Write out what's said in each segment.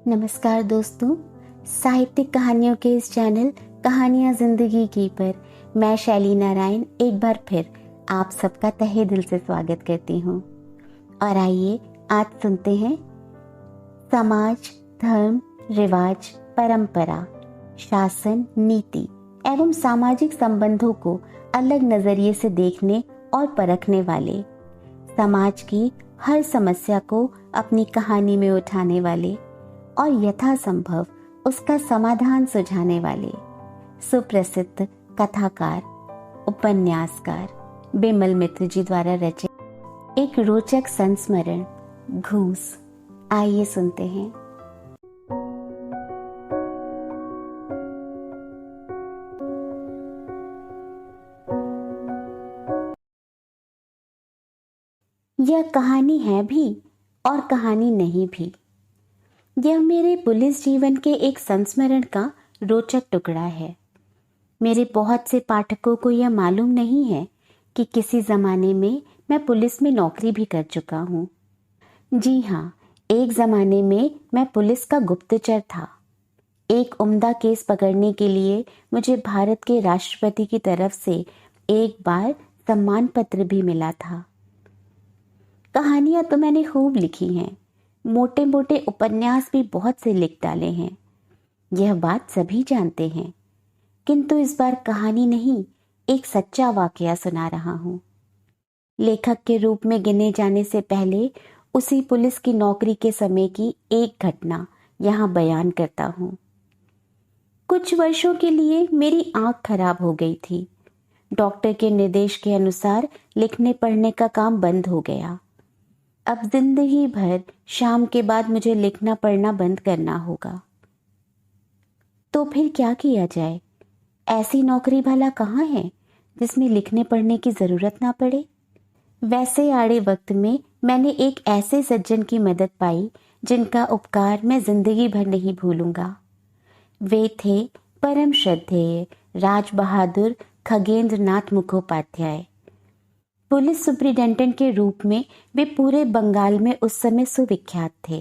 नमस्कार दोस्तों, साहित्यिक कहानियों के इस चैनल कहानियां जिंदगी की पर मैं शैली नारायण एक बार फिर आप सबका तहे दिल से स्वागत करती हूँ। और आइए आज सुनते हैं समाज, धर्म, रिवाज, परंपरा, शासन, नीति एवं सामाजिक संबंधों को अलग नजरिए से देखने और परखने वाले, समाज की हर समस्या को अपनी कहानी में उठाने वाले और यथासंभव उसका समाधान सुझाने वाले सुप्रसिद्ध कथाकार, उपन्यासकार बिमल मित्र जी द्वारा रचित एक रोचक संस्मरण घूस। आइए सुनते हैं। यह कहानी है भी और कहानी नहीं भी। यह मेरे पुलिस जीवन के एक संस्मरण का रोचक टुकड़ा है। मेरे बहुत से पाठकों को यह मालूम नहीं है कि किसी जमाने में मैं पुलिस में नौकरी भी कर चुका हूँ। जी हाँ, एक जमाने में मैं पुलिस का गुप्तचर था। एक उम्दा केस पकड़ने के लिए मुझे भारत के राष्ट्रपति की तरफ से एक बार सम्मान पत्र भी मिला था। कहानियां तो मैंने खूब लिखी हैं, मोटे मोटे उपन्यास भी बहुत से लिख डाले हैं, यह बात सभी जानते हैं। किंतु इस बार कहानी नहीं, एक सच्चा वाकया सुना रहा हूं। लेखक के रूप में गिने जाने से पहले उसी पुलिस की नौकरी के समय की एक घटना यहां बयान करता हूं। कुछ वर्षों के लिए मेरी आंख खराब हो गई थी। डॉक्टर के निर्देश के अनुसार लिखने पढ़ने का काम बंद हो गया। अब जिंदगी भर शाम के बाद मुझे लिखना पढ़ना बंद करना होगा। तो फिर क्या किया जाए? ऐसी नौकरी भला कहाँ है जिसमें लिखने पढ़ने की जरूरत ना पड़े? वैसे आड़े वक्त में मैंने एक ऐसे सज्जन की मदद पाई जिनका उपकार मैं जिंदगी भर नहीं भूलूंगा। वे थे परम श्रद्धेय राज बहादुर खगेंद्र नाथ मुखोपाध्याय। पुलिस सुप्रिंटेंडेंट के रूप में वे पूरे बंगाल में उस समय सुविख्यात थे।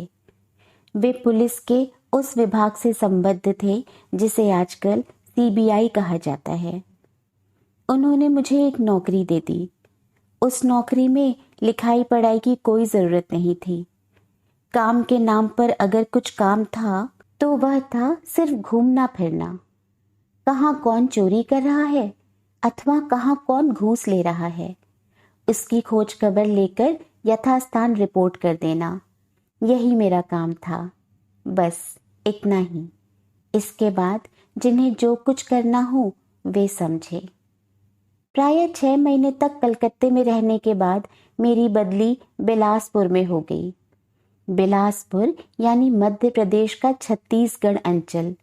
वे पुलिस के उस विभाग से संबद्ध थे जिसे आजकल सीबीआई कहा जाता है। उन्होंने मुझे एक नौकरी दे दी। उस नौकरी में लिखाई पढ़ाई की कोई जरूरत नहीं थी। काम के नाम पर अगर कुछ काम था तो वह था सिर्फ घूमना फिरना। कहाँ कौन चोरी कर रहा है अथवा कहाँ कौन घूस ले रहा है, उसकी खोज खबर लेकर यथास्थान रिपोर्ट कर देना, यही मेरा काम था। बस इतना ही। इसके बाद जिन्हें जो कुछ करना हो वे समझे। प्राय 6 महीने तक कलकत्ते में रहने के बाद मेरी बदली बिलासपुर में हो गई। बिलासपुर यानी मध्य प्रदेश का छत्तीसगढ़ अंचल।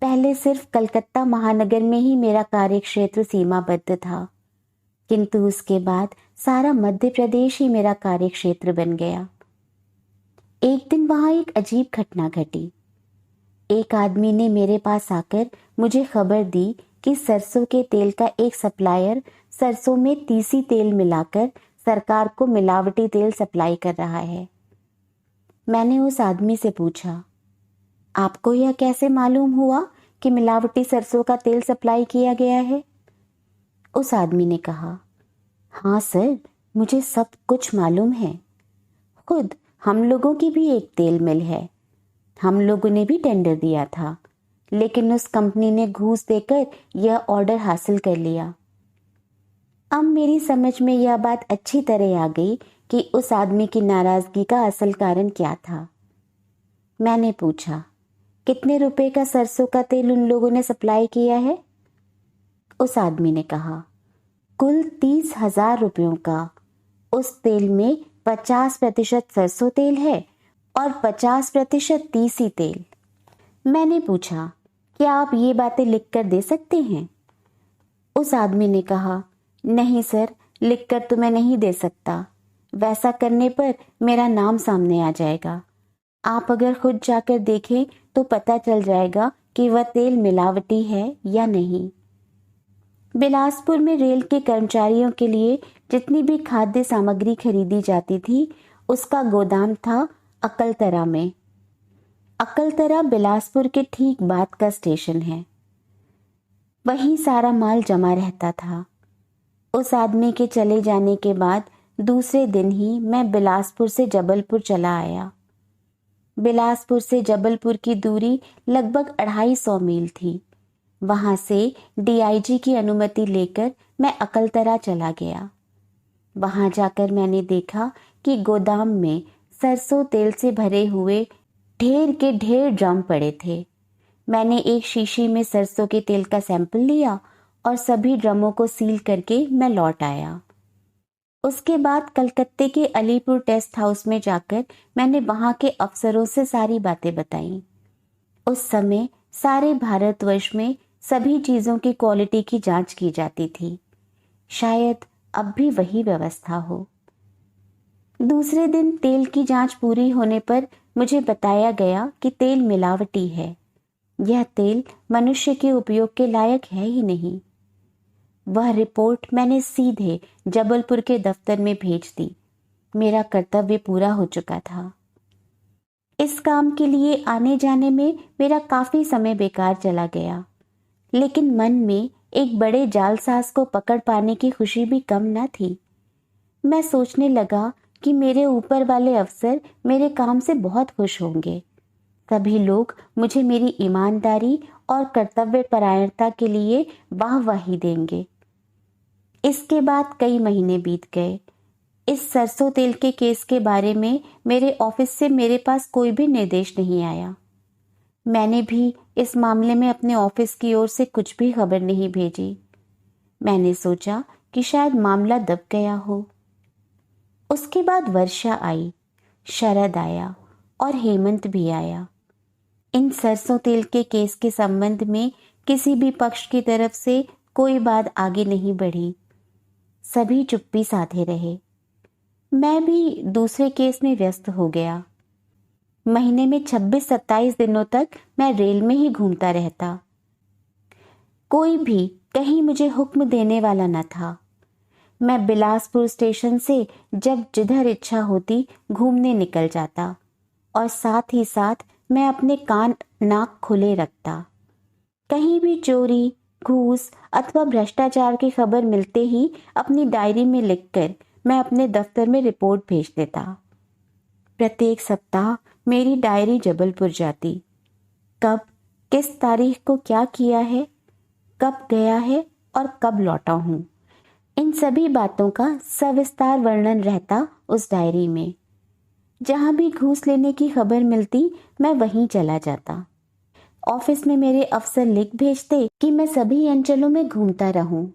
पहले सिर्फ कलकत्ता महानगर में ही मेरा कार्यक्षेत्र सीमाबद्ध था, किंतु उसके बाद सारा मध्य प्रदेश ही मेरा कार्यक्षेत्र बन गया। एक दिन वहां एक अजीब घटना घटी। एक आदमी ने मेरे पास आकर मुझे खबर दी कि सरसों के तेल का एक सप्लायर सरसों में तीसी तेल मिलाकर सरकार को मिलावटी तेल सप्लाई कर रहा है। मैंने उस आदमी से पूछा, आपको यह कैसे मालूम हुआ कि मिलावटी सरसों का तेल सप्लाई किया गया है? उस आदमी ने कहा, हाँ सर, मुझे सब कुछ मालूम है। खुद हम लोगों की भी एक तेल मिल है। हम लोगों ने भी टेंडर दिया था, लेकिन उस कंपनी ने घूस देकर यह ऑर्डर हासिल कर लिया। अब मेरी समझ में यह बात अच्छी तरह आ गई कि उस आदमी की नाराजगी का असल कारण क्या था। मैंने पूछा, कितने रुपए का सरसों का तेल उन लोगों ने सप्लाई किया है? उस आदमी ने कहा, कुल 30,000 रुपयों का। उस तेल में 50% सरसों तेल है और 50% तीसी तेल। मैंने पूछा, क्या आप ये बातें लिखकर दे सकते हैं? उस आदमी ने कहा, नहीं सर, लिखकर तो मैं नहीं दे सकता। वैसा करने पर मेरा नाम सामने आ जाएगा। आप अगर खुद जाकर देखें तो पता चल जाएगा कि वह तेल मिलावटी है या नहीं। बिलासपुर में रेल के कर्मचारियों के लिए जितनी भी खाद्य सामग्री खरीदी जाती थी उसका गोदाम था अकलतरा में। अकलतरा बिलासपुर के ठीक बाद का स्टेशन है। वहीं सारा माल जमा रहता था। उस आदमी के चले जाने के बाद दूसरे दिन ही मैं बिलासपुर से जबलपुर चला आया। बिलासपुर से जबलपुर की दूरी लगभग 250 मील थी। वहां से डीआईजी की अनुमति लेकर मैं अकलतरा चला गया। वहां जाकर मैंने देखा कि गोदाम में सरसों तेल से भरे हुए ढेर के ढेर ड्रम पड़े थे। मैंने एक शीशी में सरसों के तेल का सैंपल लिया और सभी ड्रमों को सील करके मैं लौट आया। उसके बाद कलकत्ते के अलीपुर टेस्ट हाउस में जाकर मैंने वहां के अफसरों से सारी बातें बताई। उस समय सारे भारतवर्ष में सभी चीजों की क्वालिटी की जांच की जाती थी। शायद अब भी वही व्यवस्था हो। दूसरे दिन तेल की जांच पूरी होने पर मुझे बताया गया कि तेल मिलावटी है। यह तेल मनुष्य के उपयोग के लायक है ही नहीं। वह रिपोर्ट मैंने सीधे जबलपुर के दफ्तर में भेज दी। मेरा कर्तव्य पूरा हो चुका था। इस काम के लिए आने जाने में मेरा काफी समय बेकार चला गया, लेकिन मन में एक बड़े जालसाज को पकड़ पाने की खुशी भी कम न थी। मैं सोचने लगा कि मेरे ऊपर वाले अफसर मेरे काम से बहुत खुश होंगे। सभी लोग मुझे मेरी ईमानदारी और कर्तव्य परायणता के लिए वाहवाही देंगे। इसके बाद कई महीने बीत गए। इस सरसों तेल के केस के बारे में मेरे ऑफिस से मेरे पास कोई भी निर्देश नहीं आया। मैंने भी इस मामले में अपने ऑफिस की ओर से कुछ भी खबर नहीं भेजी। मैंने सोचा कि शायद मामला दब गया हो। उसके बाद वर्षा आई, शरद आया और हेमंत भी आया। इन सरसों तेल के केस के संबंध में किसी भी पक्ष की तरफ से कोई बात आगे नहीं बढ़ी। सभी चुप्पी साधे रहे। मैं भी दूसरे केस में व्यस्त हो गया। महीने में 26-27 दिनों तक मैं रेल में ही घूमता रहता। कोई भी कहीं मुझे हुक्म देने वाला न था। मैं बिलासपुर स्टेशन से जब जिधर इच्छा होती घूमने निकल जाता और साथ ही साथ मैं अपने कान नाक खुले रखता। कहीं भी चोरी, घूस अथवा भ्रष्टाचार की खबर मिलते ही अपनी डायरी में लिखकर मैं अपने दफ्तर में रिपोर्ट भेज देता। प्रत्येक सप्ताह मेरी डायरी जबलपुर जाती। कब, किस तारीख को क्या किया है, कब गया है और कब लौटा हूँ, इन सभी बातों का सविस्तार वर्णन रहता उस डायरी में। जहाँ भी घूस लेने की खबर मिलती मैं वहीं चला जाता। ऑफिस में मेरे अफसर लिख भेजते कि मैं सभी अंचलों में घूमता रहूं।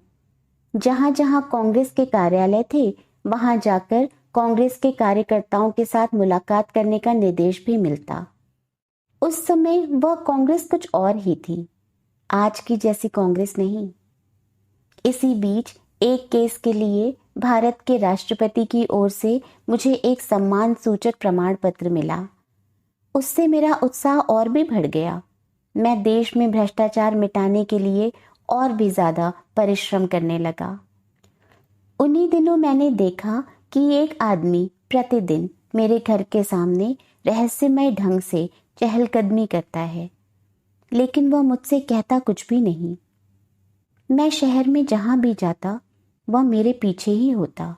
जहाँ जहाँ कांग्रेस के कार्यालय थे वहां जाकर कांग्रेस के कार्यकर्ताओं के साथ मुलाकात करने का निर्देश भी मिलता। उस समय वह कांग्रेस कुछ और ही थी, आज की जैसी कांग्रेस नहीं। इसी बीच एक केस के लिए भारत के राष्ट्रपति की ओर से मुझे एक सम्मान सूचक प्रमाण पत्र मिला। उससे मेरा उत्साह और भी बढ़ गया। मैं देश में भ्रष्टाचार मिटाने के लिए और भी ज्यादा परिश्रम करने लगा। उन्हीं दिनों मैंने देखा कि एक आदमी प्रतिदिन मेरे घर के सामने रहस्यमय ढंग से चहलकदमी करता है, लेकिन वह मुझसे कहता कुछ भी नहीं। मैं शहर में जहां भी जाता वह मेरे पीछे ही होता।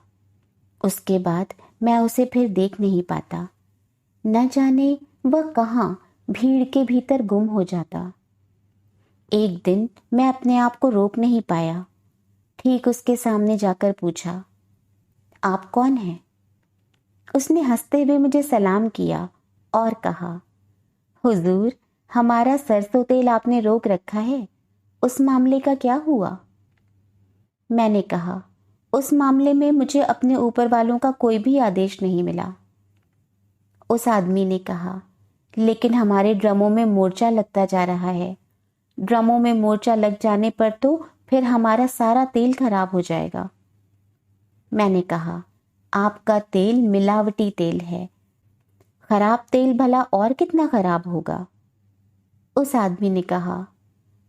उसके बाद मैं उसे फिर देख नहीं पाता। न जाने वह कहाँ भीड़ के भीतर गुम हो जाता। एक दिन मैं अपने आप को रोक नहीं पाया। ठीक उसके सामने जाकर पूछा, आप कौन हैं? उसने हंसते हुए मुझे सलाम किया और कहा, हुजूर, हमारा सरसों तेल आपने रोक रखा है, उस मामले का क्या हुआ? मैंने कहा, उस मामले में मुझे अपने ऊपर वालों का कोई भी आदेश नहीं मिला। उस आदमी ने कहा, लेकिन हमारे ड्रमों में मोर्चा लगता जा रहा है। ड्रमों में मोर्चा लग जाने पर तो फिर हमारा सारा तेल खराब हो जाएगा। मैंने कहा, आपका तेल मिलावटी तेल है, खराब तेल भला और कितना खराब होगा? उस आदमी ने कहा,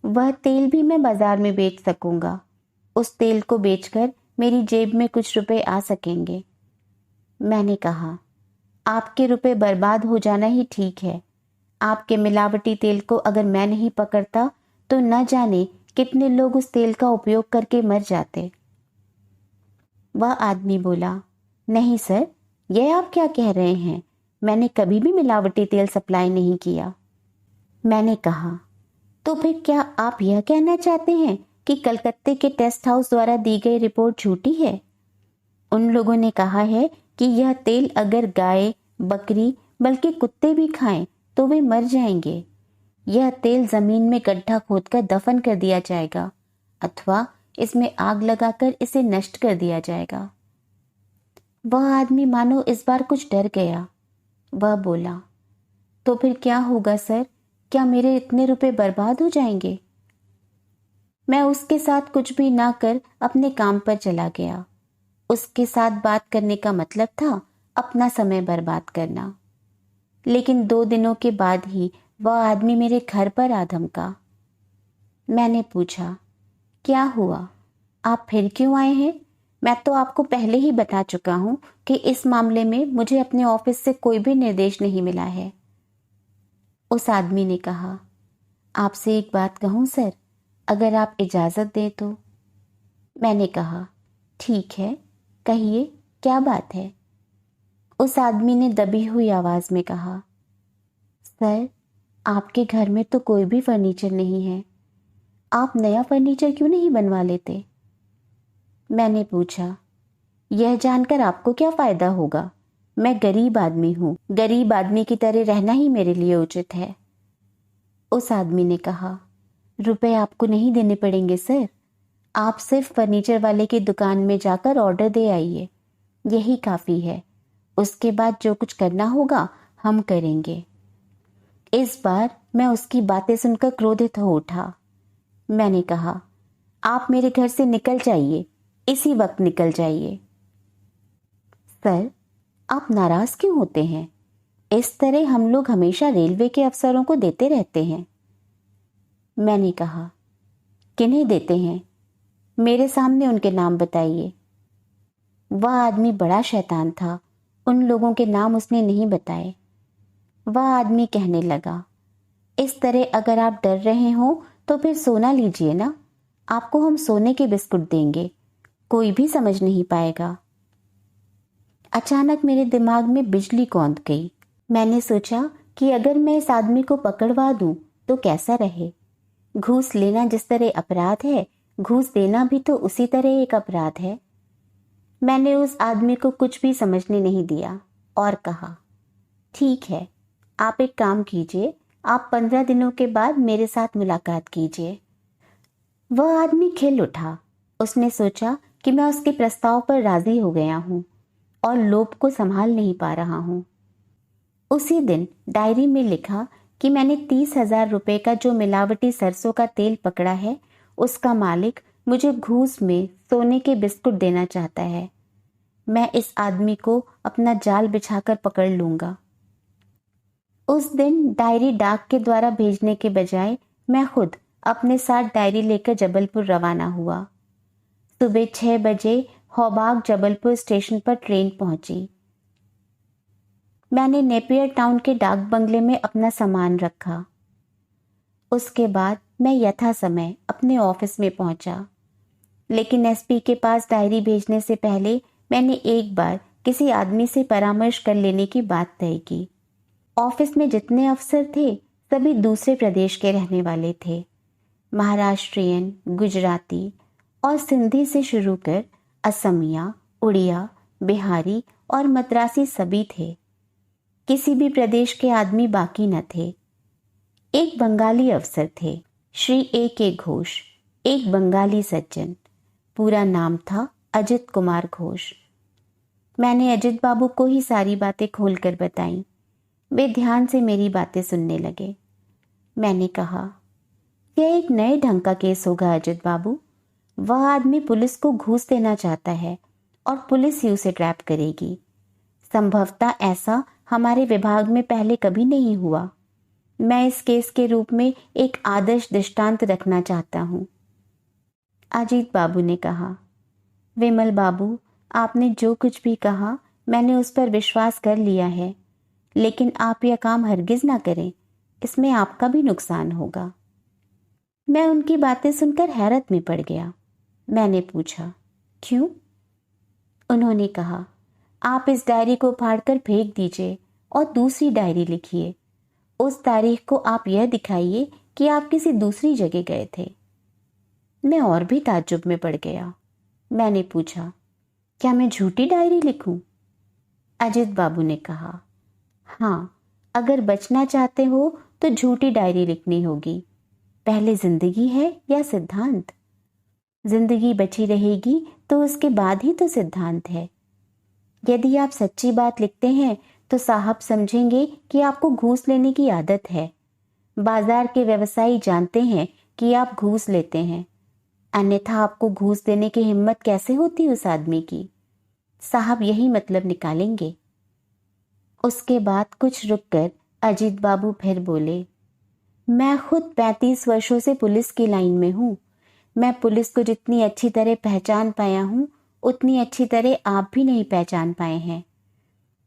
वह तेल भी मैं बाजार में बेच सकूंगा। उस तेल को बेचकर मेरी जेब में कुछ रुपए आ सकेंगे। मैंने कहा, आपके रुपए बर्बाद हो जाना ही ठीक है। आपके मिलावटी तेल को अगर मैं नहीं पकड़ता तो न जाने कितने लोग उस तेल का उपयोग करके मर जाते। वह आदमी बोला, नहीं सर, यह आप क्या कह रहे हैं? मैंने कभी भी मिलावटी तेल सप्लाई नहीं किया। मैंने कहा, तो फिर क्या आप यह कहना चाहते हैं कि कलकत्ते के टेस्ट हाउस द्वारा दी गई रिपोर्ट झूठी है? उन लोगों ने कहा है कि यह तेल अगर गाय, बकरी, बल्कि कुत्ते भी खाएं तो वे मर जाएंगे। यह तेल जमीन में गड्ढा खोदकर दफन कर दिया जाएगा अथवा इसमें आग लगाकर इसे नष्ट कर दिया जाएगा। वह आदमी मानो इस बार कुछ डर गया। वह बोला, तो फिर क्या होगा सर? क्या मेरे इतने रुपए बर्बाद हो जाएंगे? मैं उसके साथ कुछ भी ना कर अपने काम पर चला गया। उसके साथ बात करने का मतलब था अपना समय बर्बाद करना। लेकिन 2 दिनों के बाद ही वह आदमी मेरे घर पर आ धमका। मैंने पूछा, क्या हुआ? आप फिर क्यों आए हैं? मैं तो आपको पहले ही बता चुका हूं कि इस मामले में मुझे अपने ऑफिस से कोई भी निर्देश नहीं मिला है। उस आदमी ने कहा, आपसे एक बात कहूं सर, अगर आप इजाज़त दें तो। मैंने कहा, ठीक है, कहिए, क्या बात है? उस आदमी ने दबी हुई आवाज़ में कहा, सर, आपके घर में तो कोई भी फर्नीचर नहीं है। आप नया फर्नीचर क्यों नहीं बनवा लेते? मैंने पूछा, यह जानकर आपको क्या फ़ायदा होगा? मैं गरीब आदमी हूँ। गरीब आदमी की तरह रहना ही मेरे लिए उचित है। उस आदमी ने कहा, रुपए आपको नहीं देने पड़ेंगे सर। आप सिर्फ फर्नीचर वाले की दुकान में जाकर ऑर्डर दे आइए, यही काफ़ी है। उसके बाद जो कुछ करना होगा हम करेंगे। इस बार मैं उसकी बातें सुनकर क्रोधित हो उठा। मैंने कहा, आप मेरे घर से निकल जाइए, इसी वक्त निकल जाइए। सर, आप नाराज क्यों होते हैं? इस तरह हम लोग हमेशा रेलवे के अफसरों को देते रहते हैं। मैंने कहा, किन्हें देते हैं? मेरे सामने उनके नाम बताइए। वह आदमी बड़ा शैतान था, उन लोगों के नाम उसने नहीं बताए। वह आदमी कहने लगा, इस तरह अगर आप डर रहे हो तो फिर सोना लीजिए ना, आपको हम सोने के बिस्कुट देंगे, कोई भी समझ नहीं पाएगा। अचानक मेरे दिमाग में बिजली कौंध गई। मैंने सोचा कि अगर मैं इस आदमी को पकड़वा दूं तो कैसा रहे। घूस लेना जिस तरह अपराध है, घूस देना भी तो उसी तरह एक अपराध है। मैंने उस आदमी को कुछ भी समझने नहीं दिया और कहा, ठीक है, आप एक काम कीजिए, आप 15 दिनों के बाद मेरे साथ मुलाकात कीजिए। वह आदमी खिल उठा। उसने सोचा कि मैं उसके प्रस्ताव पर राजी हो गया हूँ और लोभ को संभाल नहीं पा रहा हूँ। उसी दिन डायरी में लिखा कि मैंने 30,000 रुपये का जो मिलावटी सरसों का तेल पकड़ा है, उसका मालिक मुझे घूस में सोने के बिस्कुट देना चाहता है। मैं इस आदमी को अपना जाल बिछाकर पकड़ लूंगा। उस दिन डायरी डाक के द्वारा भेजने के बजाय मैं खुद अपने साथ डायरी लेकर जबलपुर रवाना हुआ। सुबह 6 बजे हौबाग जबलपुर स्टेशन पर ट्रेन पहुंची। मैंने नेपियर टाउन के डाक बंगले में अपना सामान रखा। उसके बाद मैं यथा समय अपने ऑफिस में पहुंचा। लेकिन एसपी के पास डायरी भेजने से पहले मैंने एक बार किसी आदमी से परामर्श कर लेने की बात तय की। ऑफिस में जितने अफसर थे सभी दूसरे प्रदेश के रहने वाले थे। महाराष्ट्रियन, गुजराती और सिंधी से शुरू कर असमिया, उड़िया, बिहारी और मद्रासी सभी थे। किसी भी प्रदेश के आदमी बाकी न थे। एक बंगाली अफसर थे, श्री A.K. घोष, एक बंगाली सज्जन। पूरा नाम था अजित कुमार घोष। मैंने अजित बाबू को ही सारी बातें खोलकर बताई। वे ध्यान से मेरी बातें सुनने लगे। मैंने कहा, यह एक नए ढंग का केस होगा अजित बाबू। वह आदमी पुलिस को घूस देना चाहता है और पुलिस ही उसे ट्रैप करेगी। संभवतः ऐसा हमारे विभाग में पहले कभी नहीं हुआ। मैं इस केस के रूप में एक आदर्श दृष्टांत रखना चाहता हूँ। अजीत बाबू ने कहा, विमल बाबू, आपने जो कुछ भी कहा मैंने उस पर विश्वास कर लिया है, लेकिन आप यह काम हरगिज ना करें। इसमें आपका भी नुकसान होगा। मैं उनकी बातें सुनकर हैरत में पड़ गया। मैंने पूछा, क्यों? उन्होंने कहा, आप इस डायरी को फाड़कर फेंक दीजिए और दूसरी डायरी लिखिए। उस तारीख को आप यह दिखाइए कि आप किसी दूसरी जगह गए थे। मैं और भी ताज्जुब में पड़ गया। मैंने पूछा, क्या मैं झूठी डायरी लिखूं? अजित बाबू ने कहा, हाँ, अगर बचना चाहते हो तो झूठी डायरी लिखनी होगी। पहले जिंदगी है या सिद्धांत? जिंदगी बची रहेगी तो उसके बाद ही तो सिद्धांत है। यदि आप सच्ची बात लिखते हैं तो साहब समझेंगे कि आपको घूस लेने की आदत है। बाजार के व्यवसायी जानते हैं कि आप घूस लेते हैं, अन्यथा आपको घूस देने की हिम्मत कैसे होती उस आदमी की? साहब यही मतलब निकालेंगे। उसके बाद कुछ रुककर अजीत बाबू फिर बोले, मैं खुद 35 वर्षों से पुलिस की लाइन में हूँ। मैं पुलिस को जितनी अच्छी तरह पहचान पाया हूँ उतनी अच्छी तरह आप भी नहीं पहचान पाए हैं।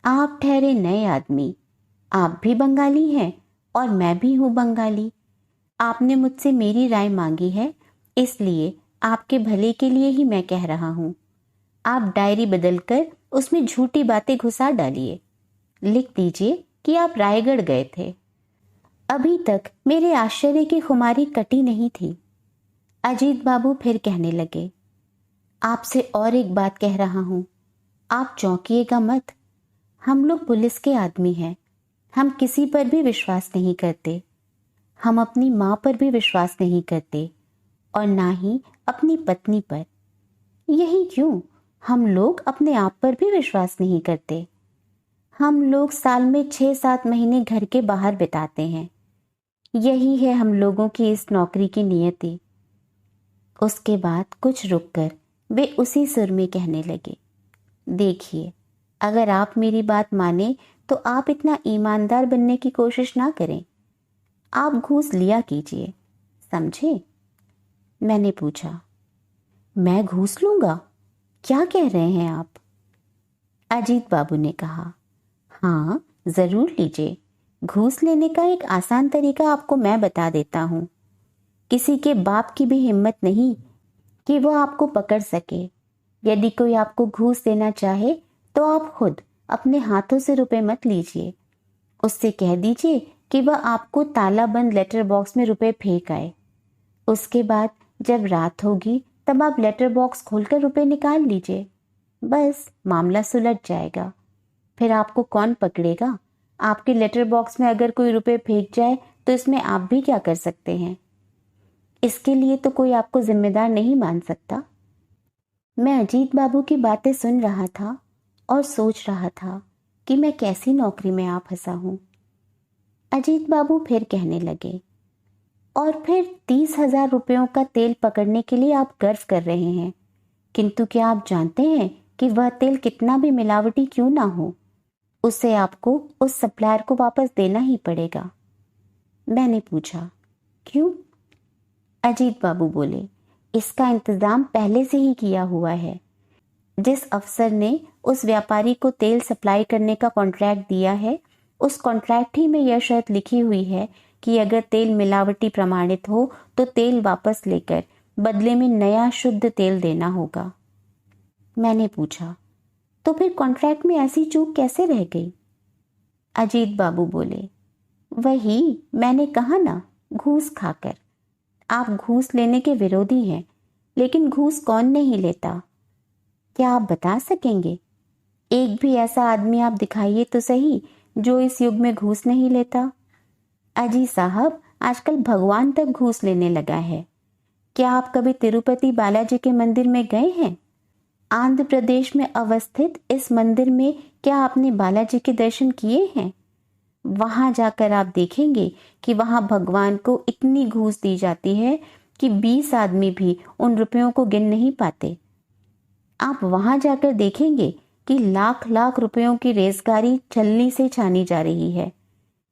आप ठहरे नए आदमी, आप भी बंगाली हैं और मैं भी हूँ बंगाली। आपने मुझसे मेरी राय मांगी है, इसलिए आपके भले के लिए ही मैं कह रहा हूँ। आप डायरी बदलकर उसमें झूठी बातें घुसा डालिए। लिख दीजिए कि आप रायगढ़ गए थे। अभी तक मेरे आश्चर्य की खुमारी कटी नहीं थी। अजीत बाबू फिर कहने लगे, आपसे और एक बात कह रहा हूँ, आप चौंकिएगा मत। हम लोग पुलिस के आदमी हैं, हम किसी पर भी विश्वास नहीं करते। हम अपनी माँ पर भी विश्वास नहीं करते और ना ही अपनी पत्नी पर। यही क्यों, हम लोग अपने आप पर भी विश्वास नहीं करते। हम लोग साल में 6-7 महीने घर के बाहर बिताते हैं। यही है हम लोगों की इस नौकरी की नियति। उसके बाद कुछ रुककर वे उसी सुर में कहने लगे, देखिए, अगर आप मेरी बात माने तो आप इतना ईमानदार बनने की कोशिश ना करें। आप घूस लिया कीजिए, समझे? मैंने पूछा, मैं घूस लूंगा? क्या कह रहे हैं आप? अजीत बाबू ने कहा, हाँ, जरूर लीजिए। घूस लेने का एक आसान तरीका आपको मैं बता देता हूँ। किसी के बाप की भी हिम्मत नहीं कि वो आपको पकड़ सके। यदि कोई आपको घूस देना चाहे तो आप खुद अपने हाथों से रुपए मत लीजिए। उससे कह दीजिए कि वह आपको ताला बंद लेटर बॉक्स में रुपए फेंक आए। उसके बाद जब रात होगी तब आप लेटर बॉक्स खोलकर रुपए निकाल लीजिए। बस मामला सुलझ जाएगा। फिर आपको कौन पकड़ेगा? आपके लेटर बॉक्स में अगर कोई रुपए फेंक जाए तो इसमें आप भी क्या कर सकते हैं? इसके लिए तो कोई आपको जिम्मेदार नहीं मान सकता। मैं अजीत बाबू की बातें सुन रहा था और सोच रहा था कि मैं कैसी नौकरी में आ फंसा हूं। अजीत बाबू फिर कहने लगे, और फिर 30,000 रुपयों का तेल पकड़ने के लिए आप गर्व कर रहे हैं, किंतु क्या आप जानते हैं कि वह तेल कितना भी मिलावटी क्यों ना हो, उसे आपको उस सप्लायर को वापस देना ही पड़ेगा। मैंने पूछा, क्यों? अजीत बाबू बोले, इसका इंतजाम पहले से ही किया हुआ है। जिस अफसर ने उस व्यापारी को तेल सप्लाई करने का कॉन्ट्रैक्ट दिया है, उस कॉन्ट्रैक्ट ही में यह शर्त लिखी हुई है कि अगर तेल मिलावटी प्रमाणित हो तो तेल वापस लेकर बदले में नया शुद्ध तेल देना होगा। मैंने पूछा, तो फिर कॉन्ट्रैक्ट में ऐसी चूक कैसे रह गई? अजीत बाबू बोले, वही मैंने कहा ना, घूस खाकर। आप घूस लेने के विरोधी हैं, लेकिन घूस कौन नहीं लेता? क्या आप बता सकेंगे? एक भी ऐसा आदमी आप दिखाइए तो सही जो इस युग में घूस नहीं लेता। अजी साहब, आजकल भगवान तक घूस लेने लगा है। क्या आप कभी तिरुपति बालाजी के मंदिर में गए हैं? आंध्र प्रदेश में अवस्थित इस मंदिर में क्या आपने बालाजी के दर्शन किए हैं? वहां जाकर आप देखेंगे कि वहां भगवान को इतनी घूस दी जाती है कि 20 आदमी भी उन रुपयों को गिन नहीं पाते। आप वहां जाकर देखेंगे कि लाख लाख रुपयों की रेजगारी छलनी से छानी जा रही है।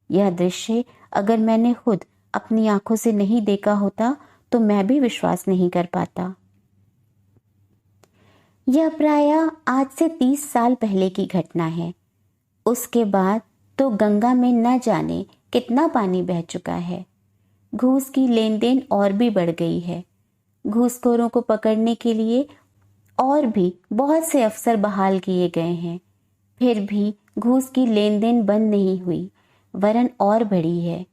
यह दृश्य अगर मैंने खुद अपनी आंखों से नहीं देखा होता तो मैं भी विश्वास नहीं कर पाता। यह प्रायः आज से 30 साल पहले की घटना है। उसके बाद तो गंगा में न जाने कितना पानी बह चुका है। घूस की लेन देन और भी बढ़ गई है। घूसखोरों को पकड़ने के लिए और भी बहुत से अफसर बहाल किए गए हैं, फिर भी घूस की लेन देन बंद नहीं हुई, वरन और बढ़ी है।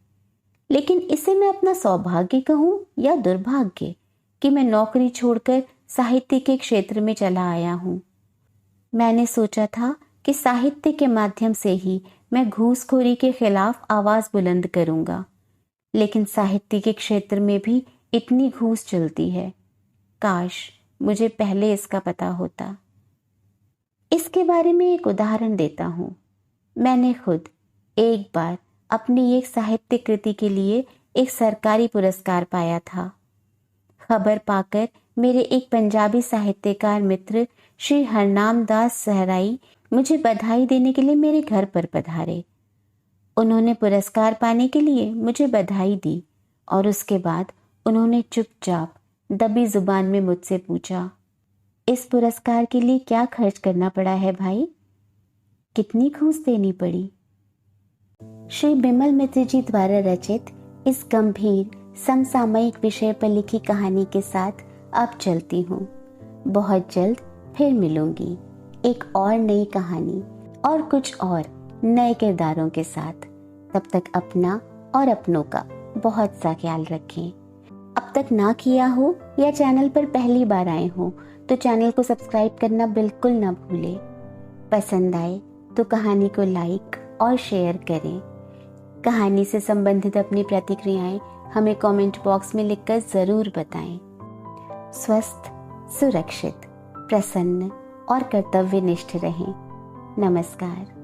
लेकिन इसे मैं अपना सौभाग्य कहूँ या दुर्भाग्य कि मैं नौकरी छोड़कर साहित्य के क्षेत्र में चला आया हूँ। मैंने सोचा था कि साहित्य के माध्यम से ही मैं घूसखोरी के खिलाफ आवाज बुलंद करूंगा, लेकिन साहित्य के क्षेत्र में भी इतनी घूस चलती है। काश मुझे पहले इसका पता होता। इसके बारे में एक उदाहरण देता हूँ। मैंने खुद एक बार अपनी एक साहित्य कृति के लिए एक सरकारी पुरस्कार पाया था। खबर पाकर मेरे एक पंजाबी साहित्यकार मित्र श्री हरनाम दास सहराई मुझे बधाई देने के लिए मेरे घर पर पधारे। उन्होंने पुरस्कार पाने के लिए मुझे बधाई दी और उसके बाद उन्होंने चुपचाप दबी जुबान में मुझसे पूछा, इस पुरस्कार के लिए क्या खर्च करना पड़ा है भाई? कितनी घूस देनी पड़ी? श्री बिमल मित्र जी द्वारा रचित इस गंभीर समसामयिक विषय पर लिखी कहानी के साथ अब चलती हूँ। बहुत जल्द फिर मिलूंगी एक और नई कहानी और कुछ और नए किरदारों के साथ। तब तक अपना और अपनों का बहुत सा ख्याल रखें। अब तक ना किया हो या चैनल पर पहली बार आए हो तो चैनल को सब्सक्राइब करना बिल्कुल ना भूलें। पसंद आए तो कहानी को लाइक और शेयर करें। कहानी से संबंधित अपनी प्रतिक्रियाएं हमें कमेंट बॉक्स में लिखकर जरूर बताएं। स्वस्थ, सुरक्षित, प्रसन्न और कर्तव्यनिष्ठ रहें। नमस्कार।